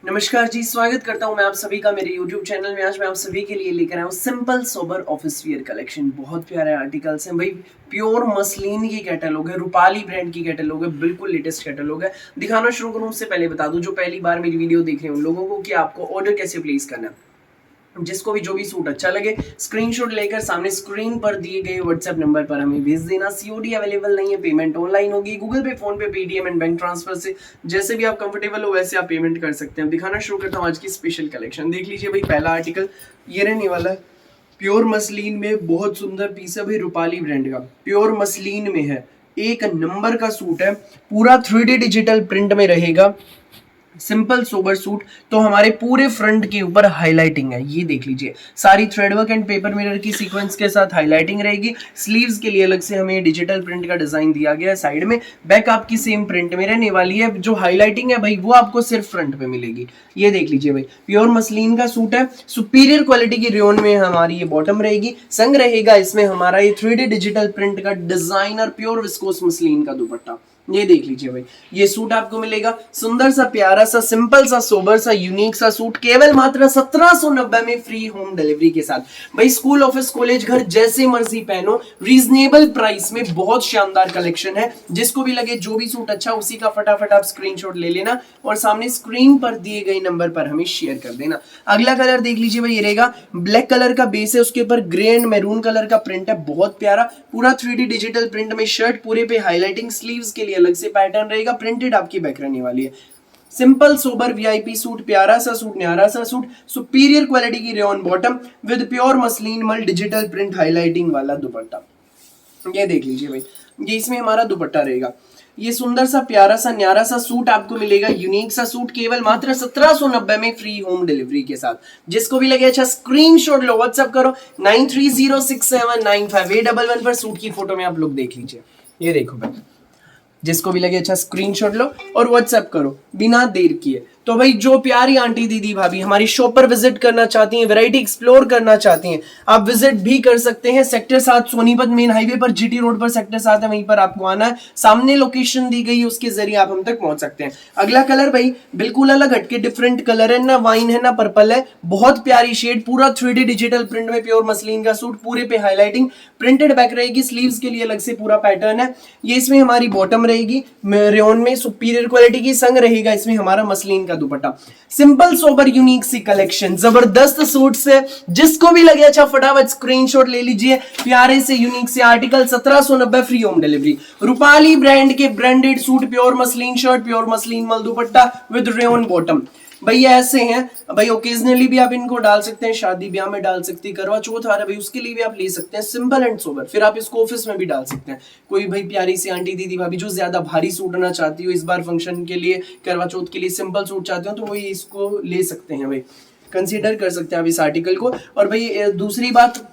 नमस्कार जी, स्वागत करता हूं मैं आप सभी का मेरे YouTube चैनल में। आज मैं आप सभी के लिए लेकर आया हूं simple sober office wear collection. बहुत प्यारे आर्टिकल्स हैं भाई। प्योर मसलिन की कैटलॉग है, रूपाली ब्रांड की कैटलॉग है, बिल्कुल लेटेस्ट कैटलॉग है। दिखाना शुरू करूं उससे पहले बता दूं जो पहली बार मेरी वीडियो देख रहे हैं उन लोगों को कि आपको ऑर्डर कैसे प्लेस करना है। जिसको भी जो भी सूट अच्छा लगे स्क्रीनशॉट लेकर सामने स्क्रीन पर दिए गए व्हाट्सएप नंबर पर हमें भेज देना। सीओडी अवेलेबल नहीं है, पेमेंट ऑनलाइन होगी, गूगल पे, फोन पे, पेटीएम एंड बैंक ट्रांसफर से जैसे भी आप कंफर्टेबल हो वैसे आप पेमेंट कर सकते हैं। दिखाना शुरू करता हूँ आज की स्पेशल कलेक्शन। देख लीजिए भाई, पहला आर्टिकल ये रहने वाला है। प्योर मसलिन में बहुत सुंदर पीस है भाई, रूपाली ब्रांड का प्योर मसलिन में है। एक नंबर का सूट है, पूरा 3D डिजिटल प्रिंट में रहेगा। Simple sober suit. तो हमारे पूरे फ्रंट के ऊपर हाईलाइटिंग है, ये देख लीजिए। सारी थ्रेडवर्क एंड पेपर मिरर की सीक्वेंस के साथ हाईलाइटिंग रहेगी। स्लीव्स के लिए अलग से हमें डिजिटल प्रिंट का डिजाइन दिया गया है साइड में। बैक आपकी सेम प्रिंट में रहने वाली है। जो हाईलाइटिंग है भाई वो आपको सिर्फ फ्रंट पे मिलेगी। ये देख लीजिए भाई, प्योर मसलिन का सूट है। सुपीरियर क्वालिटी की रेयन में हमारी ये बॉटम रहेगी। संग रहेगा इसमें हमारा ये 3D डिजिटल प्रिंट का डिजाइन और प्योर विस्कोस मसलिन का दुपट्टा। ये देख लीजिए भाई, ये सूट आपको मिलेगा। सुंदर सा, प्यारा सा, सिंपल सा, सोबर सा, यूनिक सा सूट केवल मात्र 1790 में फ्री होम डिलीवरी के साथ। भाई स्कूल, ऑफिस, कॉलेज, घर जैसे मर्जी पहनो, रीजनेबल प्राइस में बहुत शानदार कलेक्शन है। जिसको भी लगे जो भी सूट अच्छा उसी का फटाफट आप स्क्रीनशॉट ले लेना और सामने स्क्रीन पर दिए गए नंबर पर हमें शेयर कर देना। अगला कलर देख लीजिए भाई, ये रहेगा ब्लैक कलर का बेस है, उसके ऊपर ग्रे एंड मैरून कलर का प्रिंट है, बहुत प्यारा। पूरा 3D डिजिटल प्रिंट में शर्ट, पूरे पे हाईलाइटिंग, स्लीव्स के लिए अलग से पैटर्न रहेगा, प्रिंटेड आपकी बैक रहने वाली है। सिंपल सोबर वीआईपी सूट, प्यारा सा सूट, न्यारा सा सूट, सुपीरियर क्वालिटी की rayon bottom with pure muslin मल डिजिटल प्रिंट हाईलाइटिंग वाला दुपट्टा। ये देख लीजिए भाई, ये इसमें हमारा दुपट्टा रहेगा। ये सुंदर सा, प्यारा सा, न्यारा सा सूट आपको मिलेगा। यूनिक सा सूट केवल मात्र 1790 में फ्री होम डिलीवरी के साथ। जिसको भी लगे अच्छा स्क्रीनशॉट लो, व्हाट्सएप करो 9306795811 पर। सूट की फोटो में आप लोग देख लीजिए, ये देखो भाई। जिसको भी लगे अच्छा स्क्रीनशॉट लो और व्हाट्सएप करो बिना देर किए। तो भाई जो प्यारी आंटी, दीदी, भाभी हमारी शॉप पर विजिट करना चाहती हैं, वैरायटी एक्सप्लोर करना चाहती हैं, आप विजिट भी कर सकते हैं। सेक्टर 7 सोनीपत मेन हाईवे पर, जीटी रोड पर सेक्टर 7 है, वहीं पर आपको आना है। सामने लोकेशन दी गई है, उसके जरिए आप हम तक पहुंच सकते हैं। अगला कलर भाई बिल्कुल अलग हटके डिफरेंट कलर है, ना वाइन है ना पर्पल है, बहुत प्यारी शेड। पूरा 3D डिजिटल प्रिंट में प्योर मसलिन का सूट, पूरे पे हाईलाइटिंग, प्रिंटेड बैक रहेगी, स्लीव्स के लिए अलग से पूरा पैटर्न है। ये इसमें हमारी बॉटम रहेगी रेयन में, सुपीरियर क्वालिटी की। संग रहेगा इसमें हमारा मसलिन का दुपट्टा। सिंपल सोबर यूनिक सी कलेक्शन, जबरदस्त सूट से। जिसको भी लगे अच्छा फटाफट स्क्रीनशॉट ले लीजिए। प्यारे से यूनिक से article 1790 free home delivery. Rupali brand के branded suit, pure muslin shirt, pure muslin मल दुपट्टा विद रेयन बॉटम। भैया ऐसे हैं भाई, ओकेजनली भी आप इनको डाल सकते हैं, शादी ब्याह में डाल सकते हैं, करवा चौथ आ रहा है भाई उसके लिए भी आप ले सकते हैं। Simple and sober. फिर आप इसको ऑफिस में भी डाल सकते हैं। कोई भाई प्यारी सी आंटी, दीदी, भाभी जो ज्यादा भारी सूट ना चाहती हो, इस बार फंक्शन के लिए, करवा चौथ के लिए सिंपल सूट चाहते हो, तो वही इसको ले सकते हैं भाई। कंसीडर कर सकते हैं आप इस आर्टिकल को। और भाई दूसरी बात,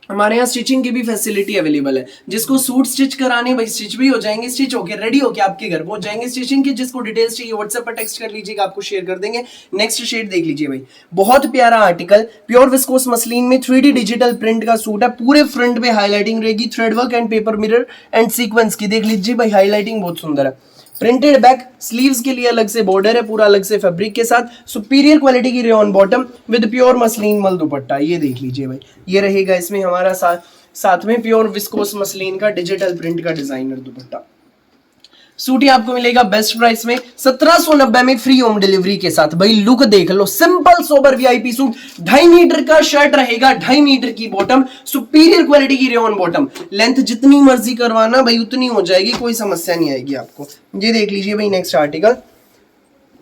हमारे यहाँ स्टिचिंग की भी फैसिलिटी अवेलेबल है। जिसको सूट स्टिच कराने भाई स्टिच भी हो जाएंगे, स्टिच होके रेडी होके आपके घर पहुंच जाएंगे। स्टिचिंग की जिसको डिटेल्स चाहिए व्हाट्सएप पर टेक्स्ट कर लीजिएगा, आपको शेयर कर देंगे। नेक्स्ट शेड देख लीजिए भाई, बहुत प्यारा आर्टिकल, प्योर विस्कोस मसलिन में 3D डिजिटल प्रिंट का सूट है। पूरे फ्रंट पे हाईलाइटिंग रहेगी, threadwork and paper mirror and sequence की। देख लीजिए भाई, हाईलाइटिंग बहुत सुंदर है। प्रिंटेड बैक, स्लीव्स के लिए अलग से बॉर्डर है, पूरा अलग से फैब्रिक के साथ। सुपीरियर क्वालिटी की rayon bottom with pure muslin मल दुपट्टा। ये देख लीजिए भाई, ये रहेगा इसमें हमारा साथ में प्योर विस्कोस मसलिन का डिजिटल प्रिंट का डिजाइनर दुपट्टा। सूट ही आपको मिलेगा बेस्ट प्राइस में 1790 में फ्री होम डिलीवरी के साथ। भाई लुक देख लो, simple sober VIP suit. 2.5 metre का शर्ट रहेगा, 2.5 मीटर की बॉटम, सुपीरियर क्वालिटी की रेयन बॉटम। लेंथ जितनी मर्जी करवाना भाई उतनी हो जाएगी, कोई समस्या नहीं आएगी आपको। ये देख लीजिए भाई, नेक्स्ट आर्टिकल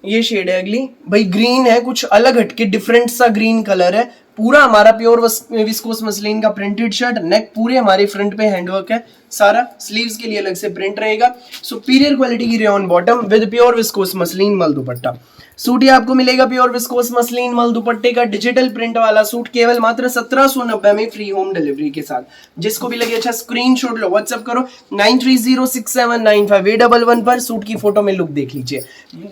ये शेड है अगली भाई, ग्रीन है, कुछ अलग हटके डिफरेंट सा ग्रीन कलर है। पूरा हमारा प्योर विस्कोस मसलिन का प्रिंटेड शर्ट, नेक पूरे हमारे फ्रंट पे हैंडवर्क है सारा, स्लीव्स के लिए अलग से प्रिंट रहेगा। सुपीरियर क्वालिटी की rayon bottom with pure viscous muslin मल दुपट्टा। सूट ये आपको मिलेगा प्योर विस्कोस मसलिन मल दुपट्टे का डिजिटल प्रिंट वाला सूट, केवल मात्र 1790 में फ्री होम डिलीवरी के साथ। जिसको भी लगे अच्छा स्क्रीनशॉट लो, व्हाट्सएप करो 9306795811 पर। सूट की फोटो में लुक देख लीजिए।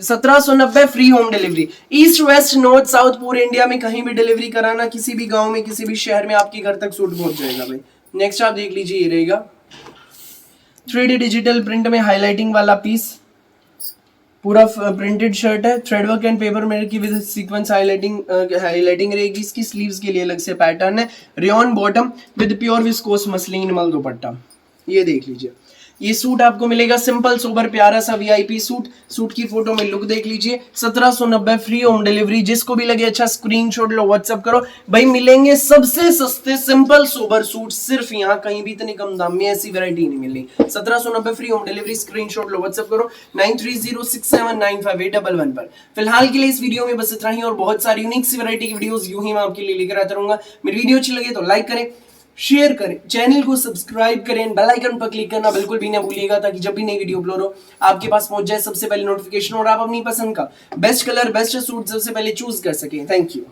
1790 free home delivery, east west north south पूरे इंडिया में कहीं भी डिलीवरी कराना, किसी भी गांव में, किसी भी शहर में आपके घर तक सूट पहुंच जाएगा भाई। नेक्स्ट आप देख लीजिए, ये रहेगा 3D डिजिटल प्रिंट में हाईलाइटिंग वाला पीस। पूरा प्रिंटेड शर्ट है, thread work and paper mirror की विद सीक्वेंस हाईलाइटिंग रहेगी। इसकी स्लीव्स के लिए अलग से पैटर्न है। Rayon bottom with pure viscous muslin मल दुपट्टा, ये देख लीजिए। ये सूट आपको मिलेगा सिंपल सोबर प्यारा सा वीआईपी सूट। सूट की फोटो में लुक देख लीजिए। 1790 फ्री होम डिलीवरी। जिसको भी लगे अच्छा स्क्रीनशॉट लो, व्हाट्सअप करो भाई। मिलेंगे सबसे सस्ते सिंपल सोबर सूट सिर्फ यहाँ, कहीं भी इतने कम दाम में ऐसी वैरायटी नहीं मिलनी। 1790 फ्री होम डिलीवरी। स्क्रीनशॉट लो, व्हाट्सअप करो 9306795811 पर। फिलहाल के लिए इस वीडियो में बस इतना ही, और बहुत सारी यूनिक सी वैरायटी की वीडियोस यूं ही मैं आपके लिए लेकर आता रहूंगा। मेरी वीडियो अच्छी लगे तो लाइक करें, शेयर करें, चैनल को सब्सक्राइब करें, बेल आइकन पर क्लिक करना बिल्कुल भी ना भूलिएगा, ताकि जब भी नई वीडियो अपलोड हो आपके पास पहुंच जाए सबसे पहले नोटिफिकेशन, और आप अपनी पसंद का बेस्ट कलर बेस्ट सूट सबसे पहले चूज कर सकें। Thank you.